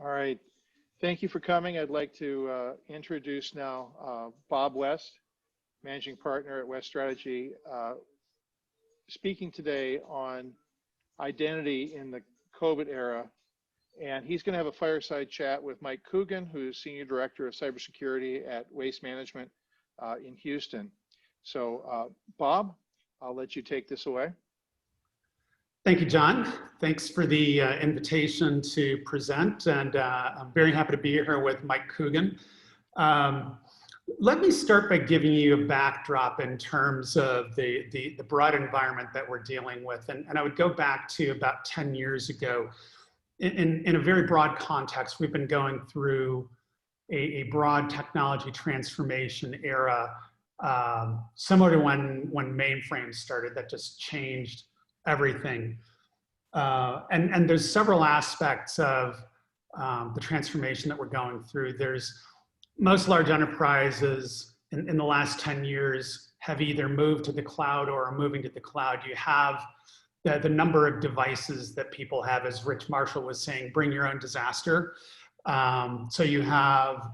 All right. Thank you for coming. I'd like to introduce now Bob West, Managing Partner at West Strategy, speaking today on identity in the COVID era. And he's going to have a fireside chat with Mike Coogan, who's Senior Director of Cybersecurity at Waste Management in Houston. So Bob, I'll let you take this away. Thank you, John. Thanks for the invitation to present, and I'm very happy to be here with Mike Coogan. Let me start by giving you a backdrop in terms of the broad environment that we're dealing with, and I would go back to about 10 years ago. In a very broad context, we've been going through a broad technology transformation era, similar to when mainframes started, that just changed everything. And there's several aspects of the transformation that we're going through. There's most large enterprises in the last 10 years have either moved to the cloud or are moving to the cloud. You have the number of devices that people have, as Rich Marshall was saying, bring your own disaster. So you have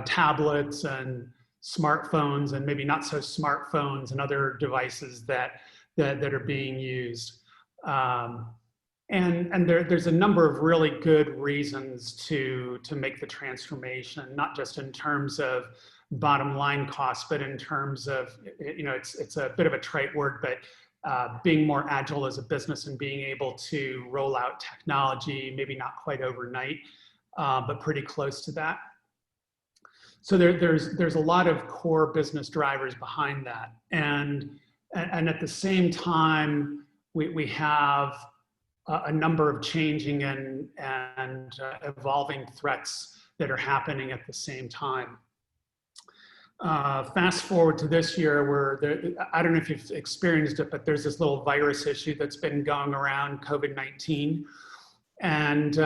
tablets and smartphones and maybe not so smartphones and other devices that are being used. And there's a number of really good reasons to make the transformation, not just in terms of bottom line costs, but in terms of, it's a bit of a trite word, but being more agile as a business and being able to roll out technology, maybe not quite overnight, but pretty close to that. So there's a lot of core business drivers behind that. And at the same time, we have a number of changing and evolving threats that are happening at the same time. Fast forward to this year, where I don't know if you've experienced it, but there's this little virus issue that's been going around, COVID-19. And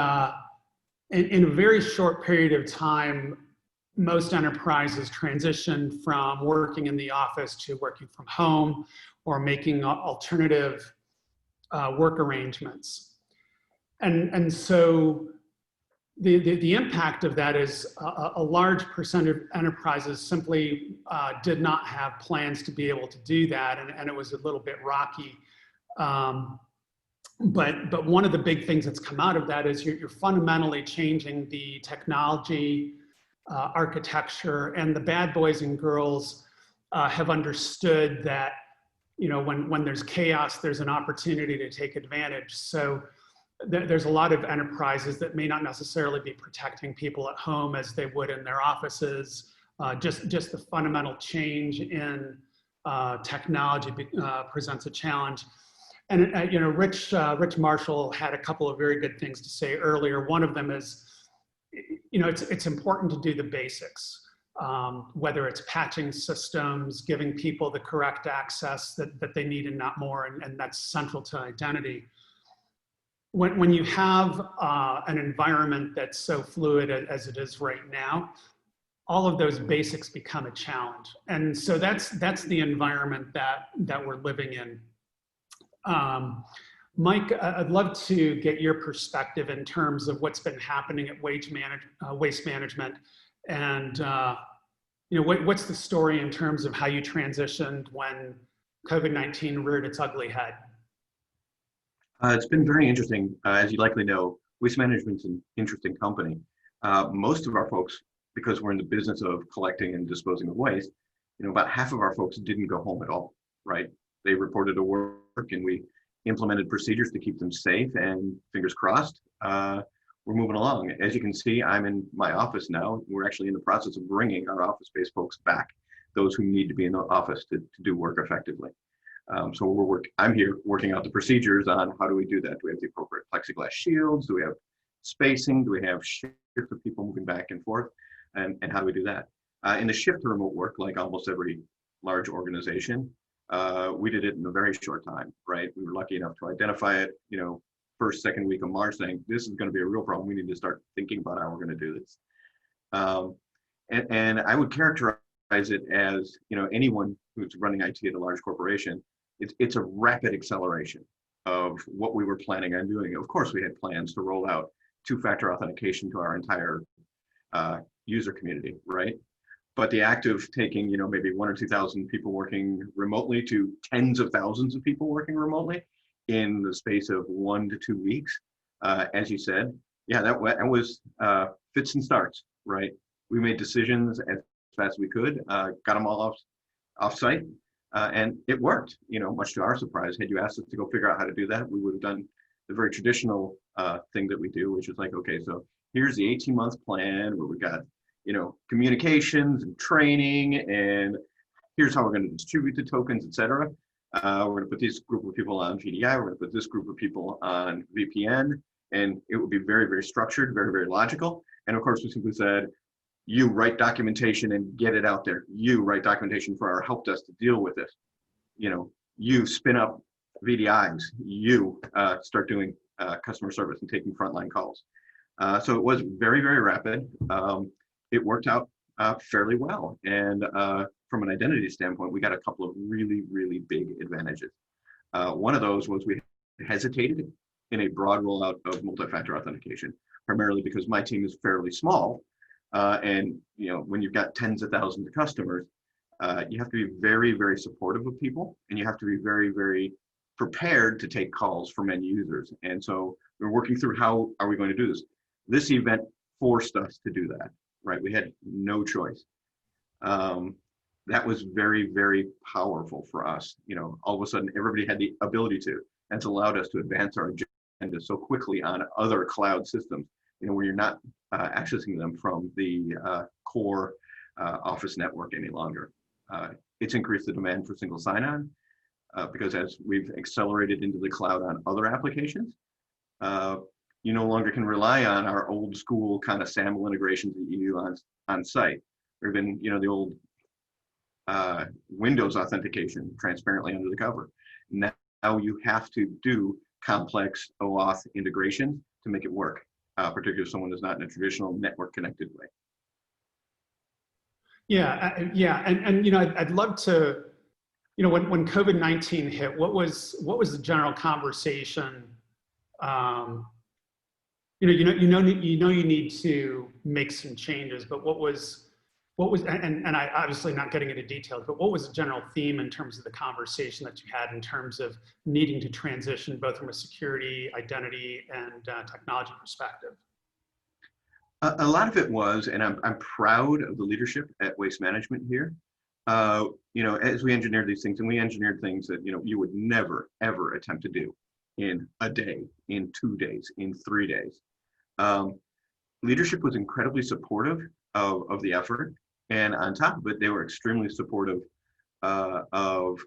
in a very short period of time, most enterprises transitioned from working in the office to working from home or making alternative work arrangements. And so the impact of that is a large percent of enterprises simply did not have plans to be able to do that, and it was a little bit rocky. But one of the big things that's come out of that is you're fundamentally changing the technology architecture, and the bad boys and girls have understood that, when there's chaos, there's an opportunity to take advantage. So there's a lot of enterprises that may not necessarily be protecting people at home as they would in their offices. Just the fundamental change in technology presents a challenge. And Rich Marshall had a couple of very good things to say earlier. One of them is, it's important to do the basics, whether it's patching systems, giving people the correct access that they need and not more, and that's central to identity. When you have an environment that's so fluid as it is right now, all of those basics become a challenge. And so that's the environment that we're living in. Mike, I'd love to get your perspective in terms of what's been happening at Waste Management, and what's the story in terms of how you transitioned when COVID-19 reared its ugly head? It's been very interesting. As you likely know, Waste Management's an interesting company. Most of our folks, because we're in the business of collecting and disposing of waste, about half of our folks didn't go home at all, right? They reported to work, and we implemented procedures to keep them safe, and fingers crossed, we're moving along. As you can see, I'm in my office now. We're actually in the process of bringing our office-based folks back, those who need to be in the office to do work effectively. So I'm here working out the procedures on how do we do that? Do we have the appropriate plexiglass shields? Do we have spacing? Do we have shift of people moving back and forth? And how do we do that? In the shift to remote work, like almost every large organization, we did it in a very short time, right? We were lucky enough to identify it, first, second week of March, saying this is going to be a real problem. We need to start thinking about how we're going to do this. And I would characterize it as, anyone who's running IT at a large corporation, it's a rapid acceleration. of what we were planning on doing. Of course, we had plans to roll out two-factor authentication to our entire user community, right? But the act of taking, maybe 1,000 or 2,000 people working remotely to tens of thousands of people working remotely in the space of 1 to 2 weeks, as you said, yeah, that was fits and starts, right? We made decisions as fast as we could, got them all off site, and it worked. Much to our surprise. Had you asked us to go figure out how to do that, we would have done the very traditional thing that we do, which is like, okay, so here's the 18-month plan where we got communications and training, and here's how we're going to distribute the tokens, etc. We're going to put this group of people on GDI. We're going to put this group of people on VPN, and it would be very, very structured, very, very logical. And of course, we simply said, you write documentation and get it out there. You write documentation for our help desk to deal with it. You spin up VDIs. You start doing customer service and taking frontline calls. So it was very, very rapid. It worked out fairly well. And from an identity standpoint, we got a couple of really, really big advantages. One of those was we hesitated in a broad rollout of multi-factor authentication, primarily because my team is fairly small. And when you've got tens of thousands of customers, you have to be very, very supportive of people, and you have to be very, very prepared to take calls from end users. And so we're working through how are we going to do this. This event forced us to do that, right? We had no choice. That was very, very powerful for us. All of a sudden, everybody had the ability to, and it's allowed us to advance our agenda so quickly on other cloud systems, where you're not accessing them from the core Office network any longer. It's increased the demand for single sign-on because as we've accelerated into the cloud on other applications, you no longer can rely on our old school kind of SAML integrations that you do on site. There have been, the old Windows authentication transparently under the cover. Now you have to do complex OAuth integrations to make it work, particularly if someone is not in a traditional network connected way. Yeah, and I'd love to, when COVID-19 hit, what was the general conversation? You need to make some changes, but what was, and I obviously not getting into details, but what was the general theme in terms of the conversation that you had in terms of needing to transition both from a security, identity, and technology perspective? A lot of it was, and I'm proud of the leadership at Waste Management here. As we engineered these things, and we engineered things that you would never ever attempt to do in a day, in 2 days, in 3 days. Leadership was incredibly supportive of the effort, and on top of it, they were extremely supportive of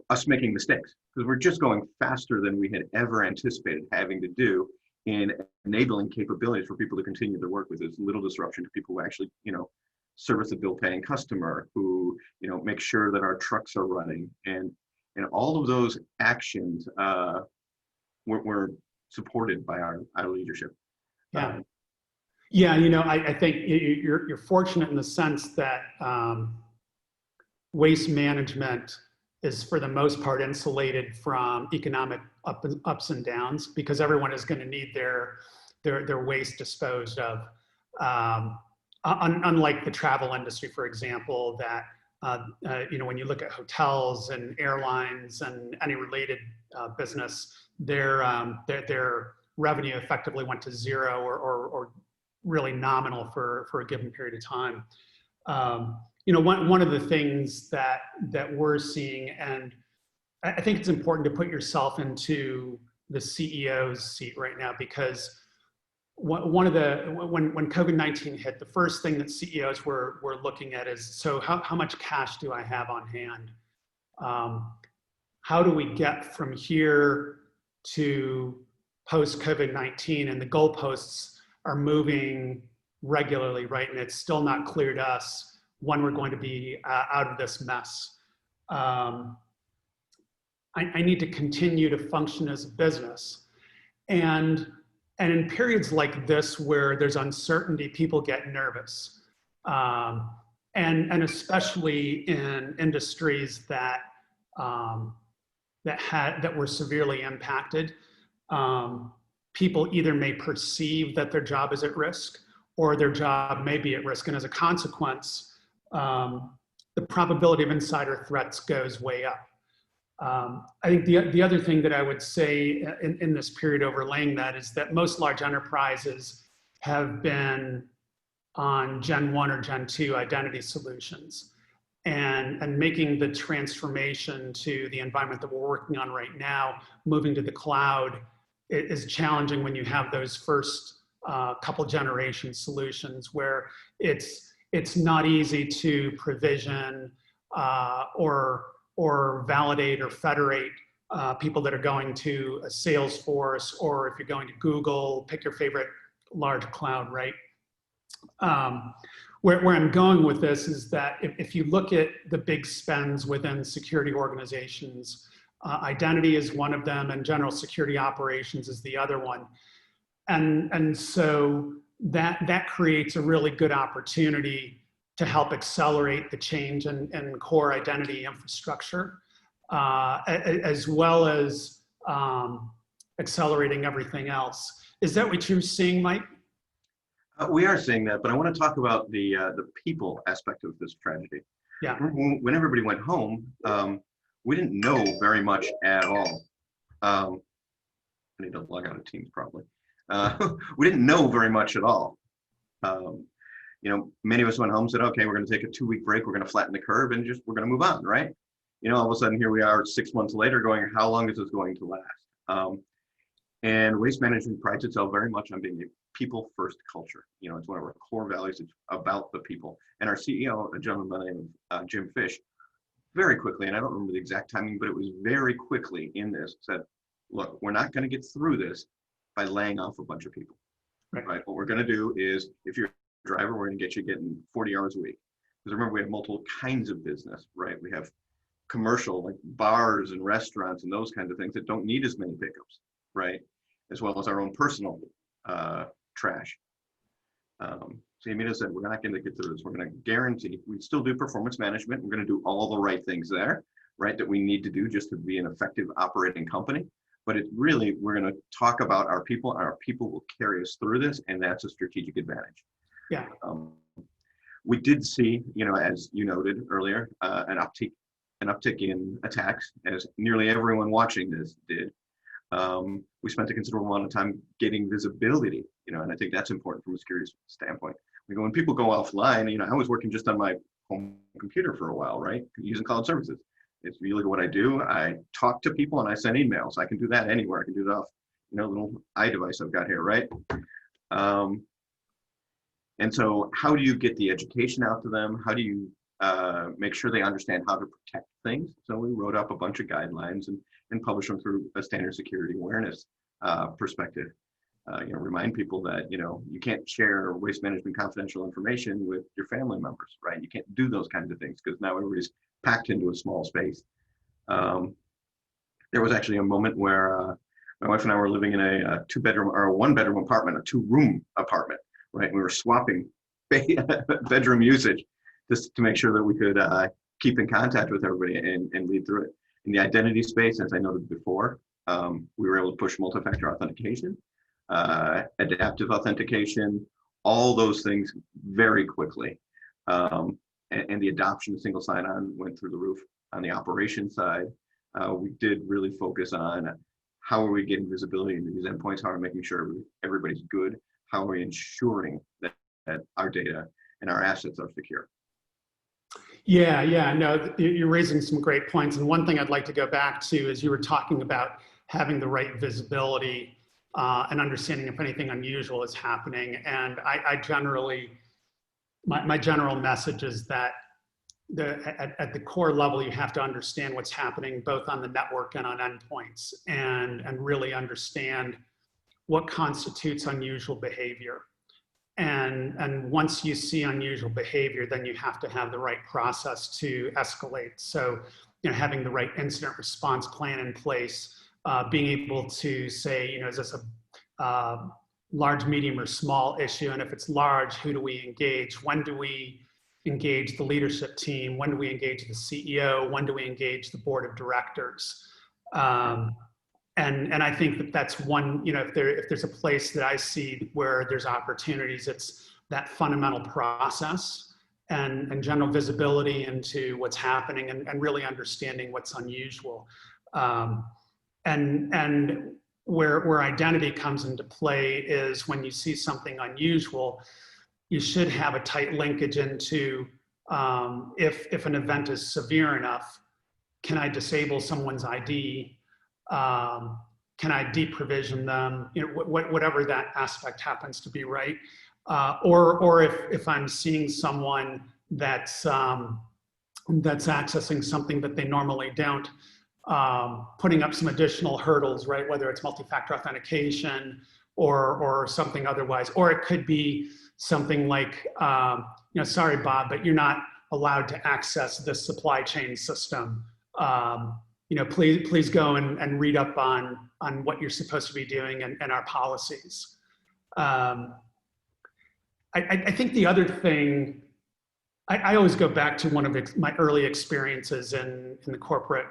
us making mistakes, because we're just going faster than we had ever anticipated having to do in enabling capabilities for people to continue to work with as little disruption to people who actually service a bill paying customer, who make sure that our trucks are running, and all of those actions were supported by our leadership. Yeah, I think you're fortunate in the sense that waste management is for the most part insulated from economic ups and downs, because everyone is going to need their waste disposed of. Unlike the travel industry, for example, that when you look at hotels and airlines and any related business, their revenue effectively went to zero or really nominal for a given period of time. One of the things that we're seeing, and I think it's important to put yourself into the CEO's seat right now, because when COVID-19 hit, the first thing that CEOs were looking at is, so how much cash do I have on hand? How do we get from here to post COVID-19? And the goalposts are moving regularly, right? And it's still not clear to us when we're going to be out of this mess. I need to continue to function as a business. And in periods like this where there's uncertainty, people get nervous. And especially in industries that that were severely impacted, people either may perceive that their job is at risk or their job may be at risk. And as a consequence, the probability of insider threats goes way up. I think the other thing that I would say in this period overlaying that is that most large enterprises have been on Gen 1 or Gen 2 identity solutions. And making the transformation to the environment that we're working on right now, moving to the cloud, is challenging when you have those first couple generation solutions where it's not easy to provision or validate or federate people that are going to a Salesforce, or if you're going to Google, pick your favorite large cloud, right? Where I'm going with this is that if you look at the big spends within security organizations, identity is one of them and general security operations is the other one. And so that creates a really good opportunity to help accelerate the change in core identity infrastructure, as well as accelerating everything else. Is that what you're seeing, Mike? We are seeing that, but I want to talk about the people aspect of this tragedy. Yeah. When everybody went home, we didn't know very much at all. I need to log out of Teams probably. We didn't know very much at all. You know, many of us went home and said, okay, we're going to take a 2-week break. We're going to flatten the curve and we're going to move on, right? You know, all of a sudden here we are 6 months later going, how long is this going to last? And waste management prides itself very much on being a people first culture. You know, it's one of our core values. It's about the people. And our CEO, a gentleman by the name of Jim Fish, very quickly, and I don't remember the exact timing, but it was very quickly in this, said, look, we're not going to get through this by laying off a bunch of people. Right? What we're going to do is, if you're a driver, we're going to get you getting 40 hours a week. Because remember, we have multiple kinds of business, right? We have commercial, like bars and restaurants and those kinds of things that don't need as many pickups, right? As well as our own personal trash. So Yamita said, we're not going to get through this. We're going to guarantee, we still do performance management. We're going to do all the right things there, right, that we need to do just to be an effective operating company. But it's really, we're going to talk about our people, and our people will carry us through this, and that's a strategic advantage. Yeah. We did see, you know, as you noted earlier, an uptick in attacks, as nearly everyone watching this did. We spent a considerable amount of time getting visibility, you know, and I think that's important from a security standpoint. When people go offline, you know, I was working just on my home computer for a while, right? Using cloud services. If you look at what I do, I talk to people and I send emails. I can do that anywhere. I can do that off, you know, little iDevice I've got here, right? And so how do you get the education out to them? How do you make sure they understand how to protect things? So we wrote up a bunch of guidelines and published them through a standard security awareness perspective. You know, remind people that, you know, you can't share waste management confidential information with your family members, right? You can't do those kinds of things because now everybody's packed into a small space. There was actually a moment where my wife and I were living in a 2-bedroom or a 1-bedroom apartment, a 2-room apartment, right? We were swapping bedroom usage just to make sure that we could keep in contact with everybody and lead through it. In the identity space, as I noted before, we were able to push multi-factor authentication, adaptive authentication, all those things very quickly. And the adoption of single sign-on went through the roof. On the operations side, we did really focus on how are we getting visibility into these endpoints, how are we making sure everybody's good, how are we ensuring that our data and our assets are secure. Yeah, no, you're raising some great points. And one thing I'd like to go back to is you were talking about having the right visibility and understanding if anything unusual is happening. And I generally, my general message is that at the core level, you have to understand what's happening both on the network and on endpoints and really understand what constitutes unusual behavior. And once you see unusual behavior, then you have to have the right process to escalate. So, you know, having the right incident response plan in place, being able to say, you know, is this a large, medium, or small issue? And if it's large, who do we engage? When do we engage the leadership team? When do we engage the CEO? When do we engage the board of directors? And I think that that's one, you know, if there's a place that I see where there's opportunities, it's that fundamental process and general visibility into what's happening and really understanding what's unusual. And where identity comes into play is when you see something unusual, you should have a tight linkage into if an event is severe enough, can I disable someone's ID? Can I deprovision them? You know, whatever that aspect happens to be, right? Or if I'm seeing someone that's accessing something that they normally don't, putting up some additional hurdles, right? Whether it's multi-factor authentication or something otherwise, or it could be something like, you know, sorry, Bob, but you're not allowed to access this supply chain system. You know, please go and read up on what you're supposed to be doing and our policies. I think the other thing, I always go back to one of my early experiences in my corporate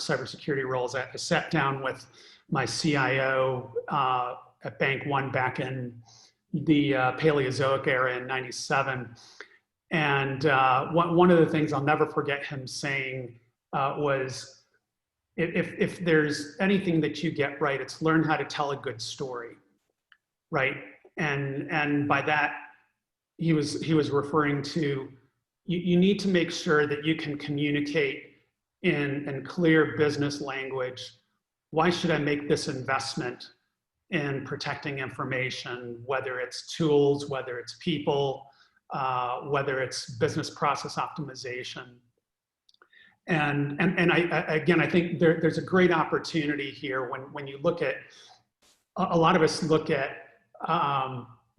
cybersecurity roles. I sat down with my CIO at Bank One back in the Paleozoic era in '97. And one of the things I'll never forget him saying was, if there's anything that you get right, it's learn how to tell a good story, right? And by that, he was referring to, you need to make sure that you can communicate in clear business language. Why should I make this investment in protecting information, whether it's tools, whether it's people, whether it's business process optimization. And I think there's a great opportunity here when you look at, a lot of us look at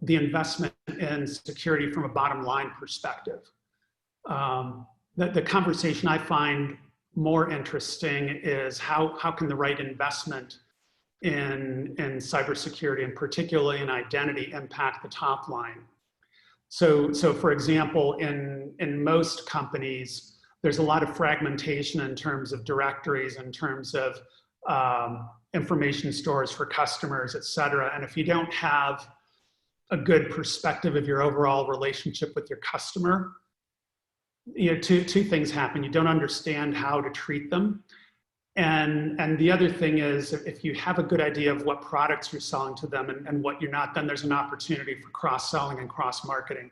the investment in security from a bottom line perspective. The conversation I find more interesting is how can the right investment in cybersecurity, and particularly in identity, impact the top line. So for example, in most companies, there's a lot of fragmentation in terms of directories, in terms of information stores for customers, et cetera. And if you don't have a good perspective of your overall relationship with your customer, you know, two things happen. You don't understand how to treat them. And the other thing is, if you have a good idea of what products you're selling to them and what you're not, then there's an opportunity for cross-selling and cross-marketing.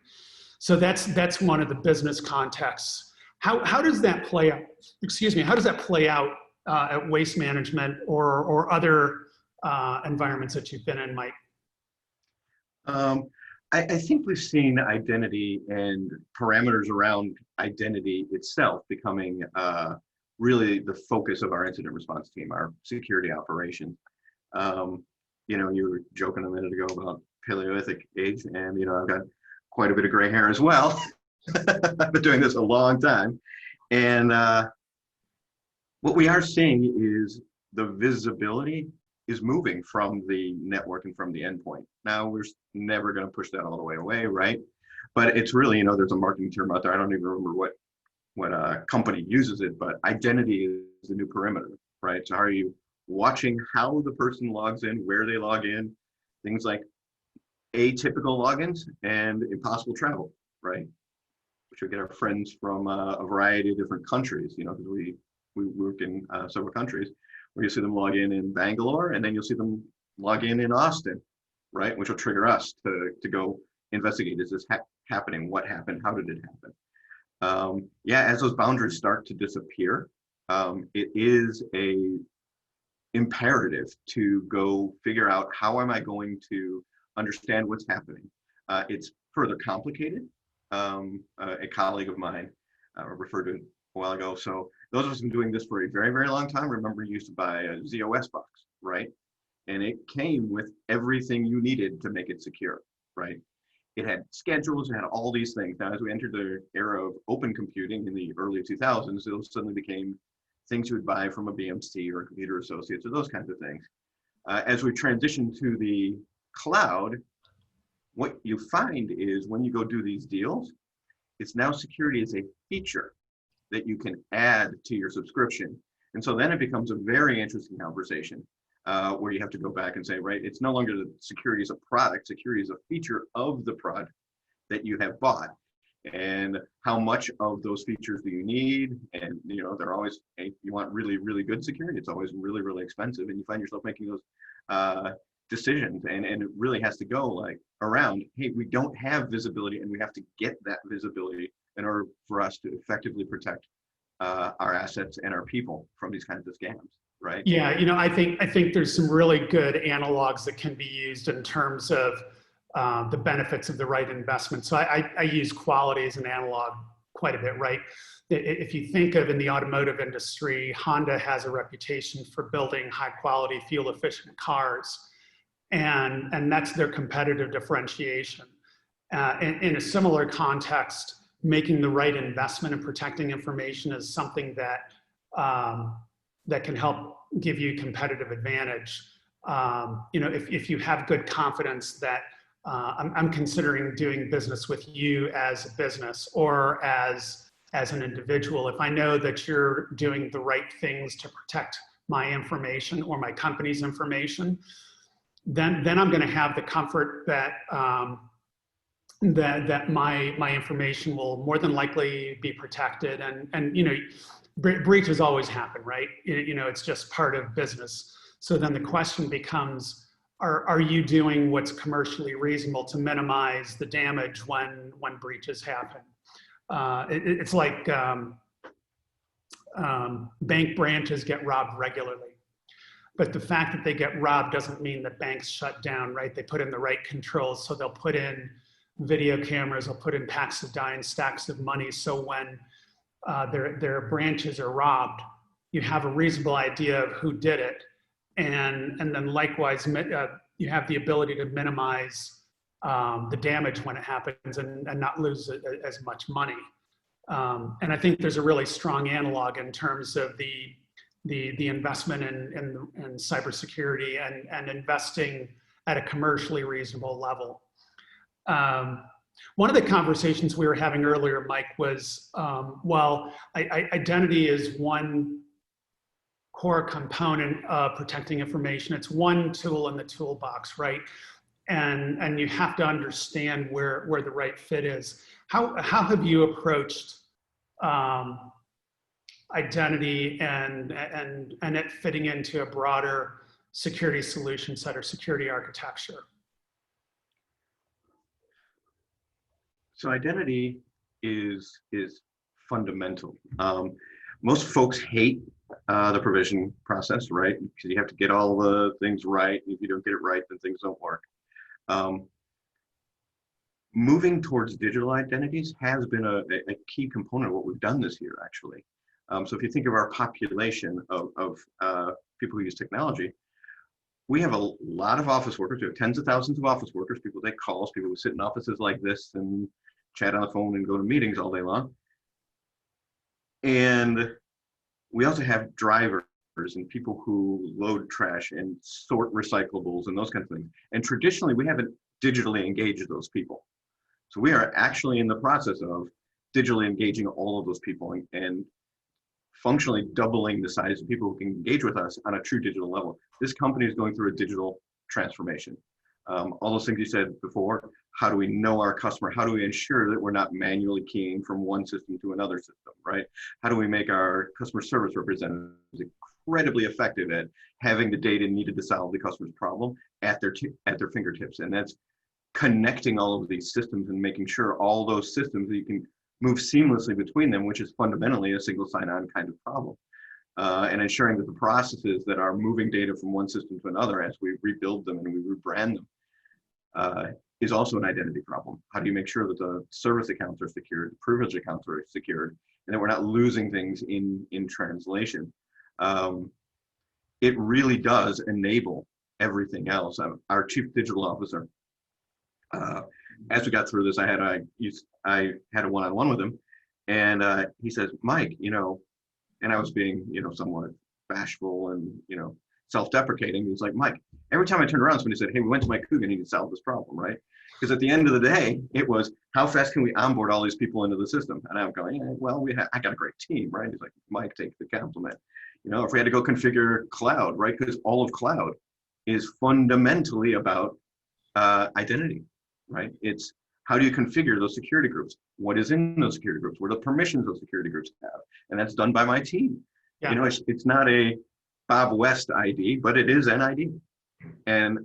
So that's one of the business contexts. How does that play out? Excuse me. How does that play out at Waste Management or other environments that you've been in, Mike? I think we've seen identity and parameters around identity itself becoming really the focus of our incident response team, our security operations. You know, you were joking a minute ago about Paleolithic age, and you know, I've got quite a bit of gray hair as well. I've been doing this a long time, and what we are seeing is the visibility is moving from the network and from the endpoint. Now, we're never going to push that all the way away, right? But it's really, you know, there's a marketing term out there. I don't even remember what company uses it, but identity is the new perimeter, right? So how are you watching how the person logs in, where they log in, things like atypical logins and impossible travel, right? Which we get our friends from a variety of different countries, you know, because we work in several countries, where you see them log in Bangalore, and then you'll see them log in Austin, right? Which will trigger us to go investigate, is this happening? What happened? How did it happen? Yeah, as those boundaries start to disappear, it is a imperative to go figure out, how am I going to understand what's happening? It's further complicated. A colleague of mine referred to it a while ago. So those of us who've been doing this for a very, very long time, remember you used to buy a ZOS box, right? And it came with everything you needed to make it secure, right? It had schedules, it had all these things. Now, as we entered the era of open computing in the early 2000s, those suddenly became things you would buy from a BMC or a Computer Associates or those kinds of things. As we transition to the cloud, what you find is when you go do these deals, it's now security is a feature that you can add to your subscription. And so then it becomes a very interesting conversation where you have to go back and say, right, it's no longer that security is a product, security is a feature of the product that you have bought. And how much of those features do you need? And they're always, hey, you want really, really good security, it's always really, really expensive. And you find yourself making those decisions. And it really has to go like around, hey, we don't have visibility and we have to get that visibility in order for us to effectively protect our assets and our people from these kinds of scams, right? Yeah, I think there's some really good analogs that can be used in terms of the benefits of the right investment. So I use quality as an analog quite a bit, right? If you think of in the automotive industry, Honda has a reputation for building high quality, fuel efficient cars. And that's their competitive differentiation. In a similar context, making the right investment and protecting information is something that that can help give you competitive advantage. If you have good confidence that I'm considering doing business with you as a business or as an individual, if I know that you're doing the right things to protect my information or my company's information, then I'm going to have the comfort that that my information will more than likely be protected. And breaches always happen, right? It's just part of business. So then the question becomes, are you doing what's commercially reasonable to minimize the damage when breaches happen? It's like bank branches get robbed regularly. But the fact that they get robbed doesn't mean that banks shut down, right? They put in the right controls. So they'll put in video cameras, they'll put in packs of dye and stacks of money. So when their branches are robbed, you have a reasonable idea of who did it. And then likewise, you have the ability to minimize the damage when it happens and not lose as much money. And I think there's a really strong analog in terms of the investment in cybersecurity and investing at a commercially reasonable level. One of the conversations we were having earlier, Mike, was, identity is one core component of protecting information. It's one tool in the toolbox, right? And you have to understand where the right fit is. How have you approached identity and it fitting into a broader security solution set or security architecture? So identity is fundamental. Most folks hate the provision process, right? Because you have to get all the things right. If you don't get it right, then things don't work. Moving towards digital identities has been a key component of what we've done this year, actually. So if you think of our population of people who use technology, we have a lot of office workers. We have tens of thousands of office workers, people take calls, people who sit in offices like this and chat on the phone and go to meetings all day long. And we also have drivers and people who load trash and sort recyclables and those kinds of things. And traditionally, we haven't digitally engaged those people. So we are actually in the process of digitally engaging all of those people and functionally doubling the size of people who can engage with us on a true digital level. This company is going through a digital transformation. All those things you said before, how do we know our customer? How do we ensure that we're not manually keying from one system to another system, right? How do we make our customer service representatives incredibly effective at having the data needed to solve the customer's problem at their fingertips? And that's connecting all of these systems and making sure all those systems that you can move seamlessly between them, which is fundamentally a single sign-on kind of problem. And ensuring that the processes that are moving data from one system to another as we rebuild them and we rebrand them is also an identity problem. How do you make sure that the service accounts are secured, privilege accounts are secured, and that we're not losing things in translation? It really does enable everything else. Our chief digital officer, as we got through this, I had a one-on-one with him, and he says, Mike, and I was being, somewhat bashful and, self-deprecating. He's like, Mike, every time I turned around, somebody said, hey, we went to my Coogan, he can solve this problem, right? Because at the end of the day, it was how fast can we onboard all these people into the system? And I'm going, yeah, well, I got a great team, right? He's like, Mike, take the compliment. If we had to go configure cloud, right? Because all of cloud is fundamentally about identity, right? It's how do you configure those security groups? What is in those security groups? What are the permissions those security groups have? And that's done by my team. Yeah. It's not a Bob West ID, but it is an ID. And,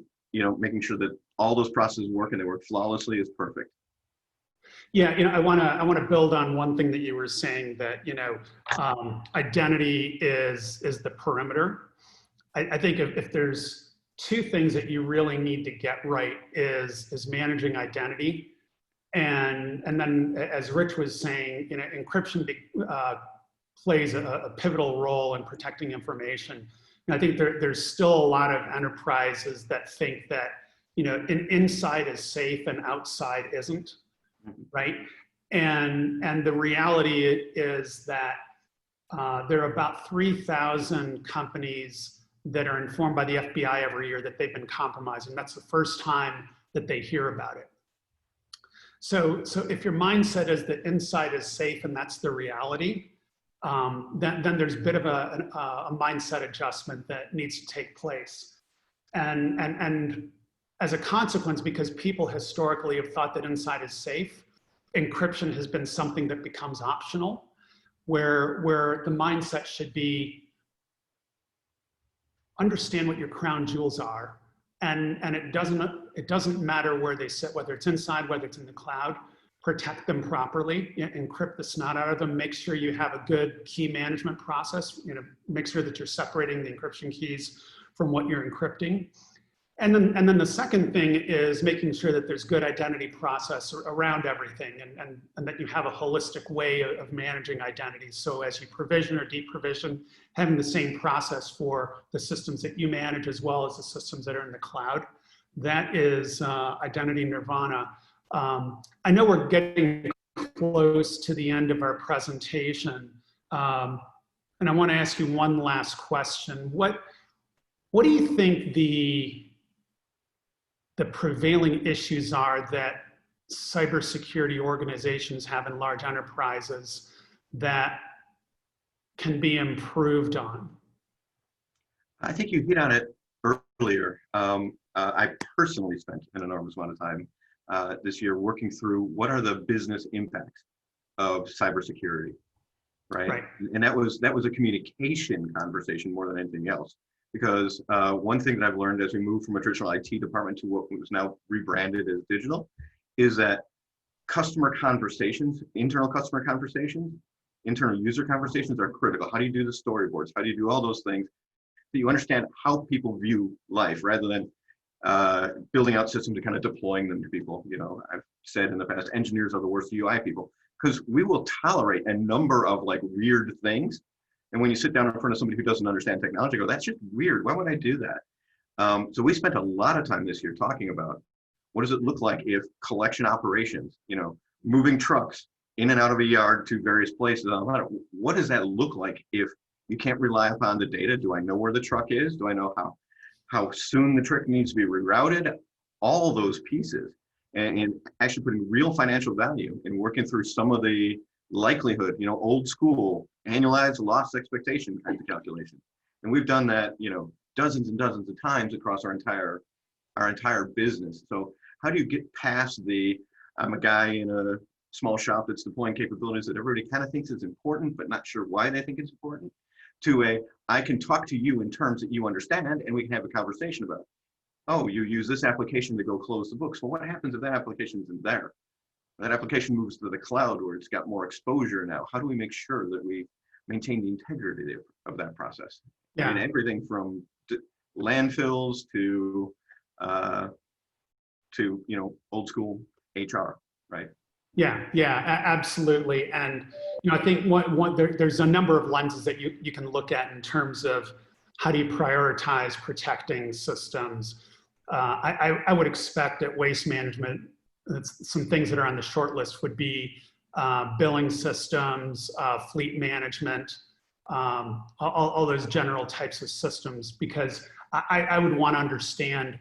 making sure that all those processes work and they work flawlessly is perfect. Yeah, I want to build on one thing that you were saying, that identity is the perimeter. I think if there's two things that you really need to get right is managing identity, and then, as Rich was saying, encryption plays a pivotal role in protecting information. And I think there's still a lot of enterprises that think that inside is safe and outside isn't, right? And the reality is that there are about 3,000 companies that are informed by the FBI every year that they've been compromised, and that's the first time that they hear about it. So if your mindset is that inside is safe and that's the reality, then there's a bit of a mindset adjustment that needs to take place. And as a consequence, because people historically have thought that inside is safe, encryption has been something that becomes optional, where the mindset should be understand what your crown jewels are, and it doesn't matter where they sit, whether it's inside, whether it's in the cloud. Protect them properly, encrypt the snot out of them, make sure you have a good key management process, make sure that you're separating the encryption keys from what you're encrypting. And then the second thing is making sure that there's good identity process around everything, and that you have a holistic way of managing identities. So as you provision or deprovision, having the same process for the systems that you manage as well as the systems that are in the cloud. That is identity nirvana. I know we're getting close to the end of our presentation, and I want to ask you one last question. What do you think the prevailing issues are that cybersecurity organizations have in large enterprises that can be improved on? I think you hit on it earlier. I personally spent an enormous amount of time this year working through what are the business impacts of cybersecurity, right? And that was a communication conversation more than anything else. Because one thing that I've learned as we move from a traditional IT department to what was now rebranded as digital is that customer conversations, internal customer conversations, internal user conversations are critical. How do you do the storyboards? How do you do all those things so you understand how people view life rather than building out systems and kind of deploying them to people? I've said in the past, engineers are the worst UI people because we will tolerate a number of weird things. And when you sit down in front of somebody who doesn't understand technology, go, that's just weird. Why would I do that? So we spent a lot of time this year talking about what does it look like if collection operations, moving trucks in and out of a yard to various places, what does that look like if you can't rely upon the data? Do I know where the truck is? Do I know how soon the truck needs to be rerouted? All those pieces, and actually putting real financial value in working through some of the likelihood, old school annualized loss expectation kinds of calculations. And we've done that, dozens and dozens of times across our entire business. So how do you get past I'm a guy in a small shop that's deploying capabilities that everybody kind of thinks is important, but not sure why they think it's important, to I can talk to you in terms that you understand and we can have a conversation about, oh, you use this application to go close the books. Well, what happens if that application isn't there? That application moves to the cloud where it's got more exposure now. How do we make sure that we maintain the integrity of that process? Yeah. And everything from landfills to old school HR, right? Yeah, absolutely. And I think there's a number of lenses that you can look at in terms of how do you prioritize protecting systems. I would expect that waste management, some things that are on the short list would be billing systems, fleet management, all those general types of systems, because I would want to understand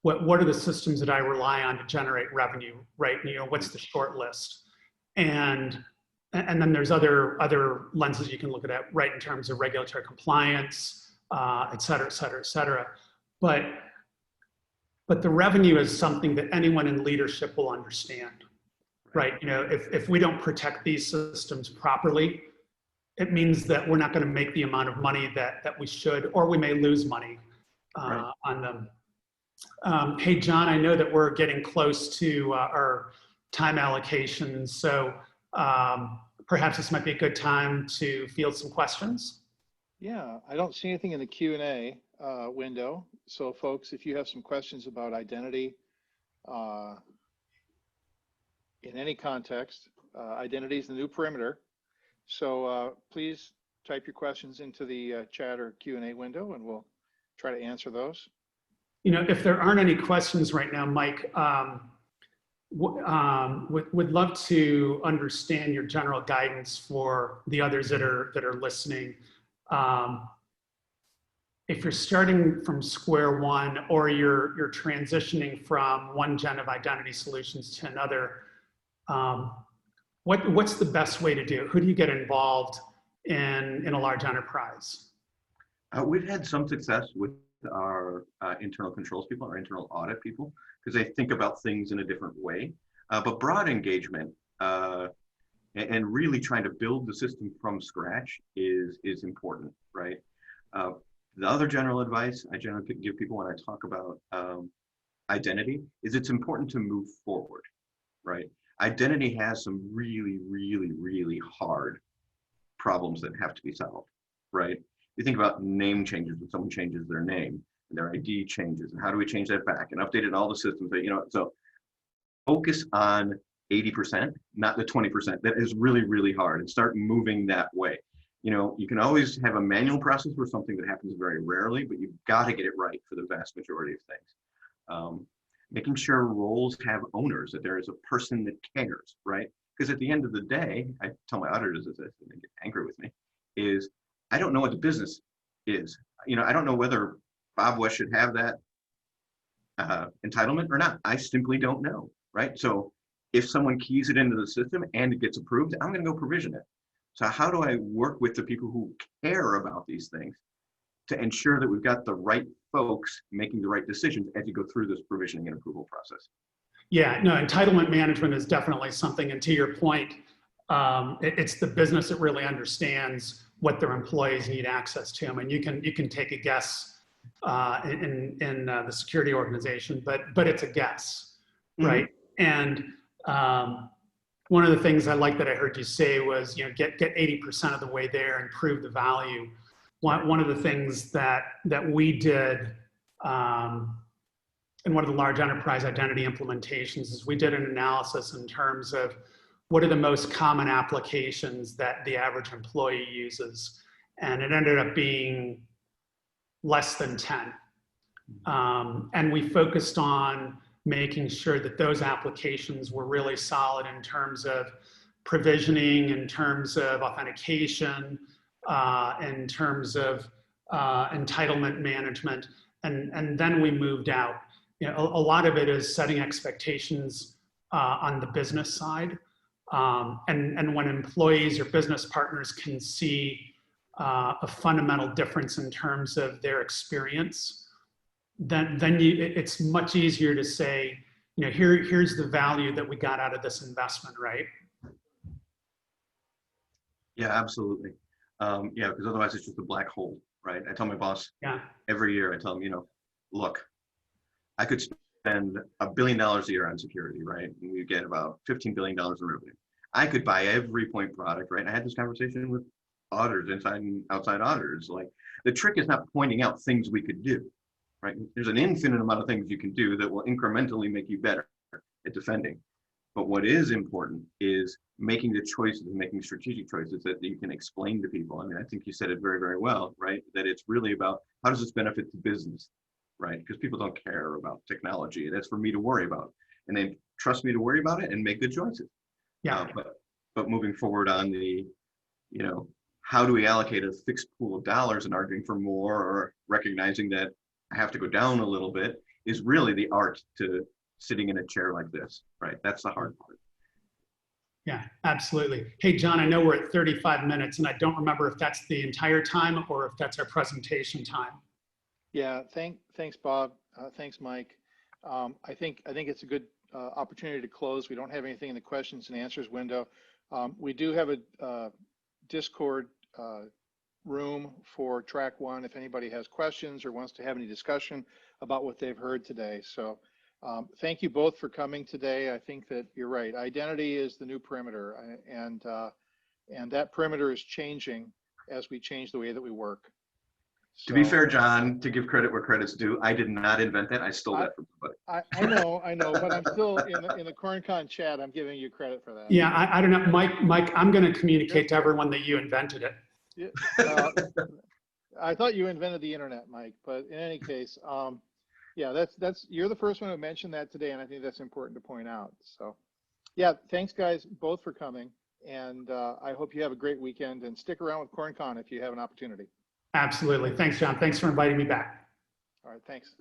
what are the systems that I rely on to generate revenue, right? You know, what's the short list? And then there's other lenses you can look at, right, in terms of regulatory compliance, et cetera, et cetera, et cetera. But the revenue is something that anyone in leadership will understand, right? You know, if we don't protect these systems properly, it means that we're not going to make the amount of money that we should, or we may lose money on them. Hey, John, I know that we're getting close to our time allocations, so perhaps this might be a good time to field some questions. Yeah, I don't see anything in the Q&A window. So folks, if you have some questions about identity in any context, identity is the new perimeter. So please type your questions into the chat or Q&A window, and we'll try to answer those. You know, if there aren't any questions right now, Mike, would love to understand your general guidance for the others that are listening. If you're starting from square one, or you're transitioning from one gen of identity solutions to another, what's the best way to do it? Who do you get involved in a large enterprise? We've had some success with our internal controls people, our internal audit people, because they think about things in a different way. But broad engagement and really trying to build the system from scratch is important, right? The other general advice I generally give people when I talk about identity is it's important to move forward, right? Identity has some really, really, really hard problems that have to be solved, right? You think about name changes when someone changes their name, and their ID changes, and how do we change that back and update it in all the systems that, you know, so focus on 80%, not the 20%. That is really, really hard, and start moving that way. You know, you can always have a manual process for something that happens very rarely, but you've got to get it right for the vast majority of things. Making sure roles have owners, that there is a person that cares, right? Because at the end of the day, I tell my auditors this, and they get angry with me, is I don't know what the business is. You know, I don't know whether Bob West should have that entitlement or not. I simply don't know, right? So if someone keys it into the system and it gets approved, I'm going to go provision it. So how do I work with the people who care about these things to ensure that we've got the right folks making the right decisions as you go through this provisioning and approval process? Yeah, no, entitlement management is definitely something, and to your point, it's the business that really understands what their employees need access to. I mean, you can take a guess in the security organization, but it's a guess, right? And one of the things I like that I heard you say was, you know, get 80% of the way there and prove the value. One of the things that we did in one of the large enterprise identity implementations is we did an analysis in terms of what are the most common applications that the average employee uses, and it ended up being less than 10. And we focused on making sure that those applications were really solid in terms of provisioning, in terms of authentication, in terms of entitlement management, and then we moved out. You know, a lot of it is setting expectations on the business side, and when employees or business partners can see a fundamental difference in terms of their experience, then it's much easier to say, you know, here's the value that we got out of this investment, right? Yeah, absolutely. Yeah, because otherwise it's just a black hole, right? I tell my boss every year, I tell him, you know, look, I could spend $1 billion a year on security, right? And we get about $15 billion in revenue. I could buy every point product, right? And I had this conversation with auditors, inside and outside auditors. Like, the trick is not pointing out things we could do, right? There's an infinite amount of things you can do that will incrementally make you better at defending. But what is important is making the choices, making strategic choices that you can explain to people. I mean, I think you said it very, very well, right? That it's really about how does this benefit the business, right? Because people don't care about technology. That's for me to worry about. And they trust me to worry about it and make good choices. Yeah. But moving forward on the, you know, how do we allocate a fixed pool of dollars and arguing for more, or recognizing that I have to go down a little bit, is really the art to sitting in a chair like this, right? That's the hard part. Yeah, absolutely. Hey, John, I know we're at 35 minutes and I don't remember if that's the entire time or if that's our presentation time. Yeah, thanks, Bob. Thanks, Mike. I think it's a good opportunity to close. We don't have anything in the questions and answers window. We do have a Discord room for track one if anybody has questions or wants to have any discussion about what they've heard today. So thank you both for coming today. I think that you're right. Identity is the new perimeter, and that perimeter is changing as we change the way that we work. To be fair, John, to give credit where credit's due, I did not invent that. I stole that from somebody. I know, but I'm still in the CornCon chat. I'm giving you credit for that. Yeah, I don't know, Mike, I'm going to communicate to everyone that you invented it. Yeah, I thought you invented the internet, Mike, but in any case, yeah, you're the first one who mentioned that today, and I think that's important to point out. So yeah, thanks guys both for coming, and I hope you have a great weekend, and stick around with CornCon if you have an opportunity. Absolutely. Thanks, John. Thanks for inviting me back. All right, thanks. Thanks.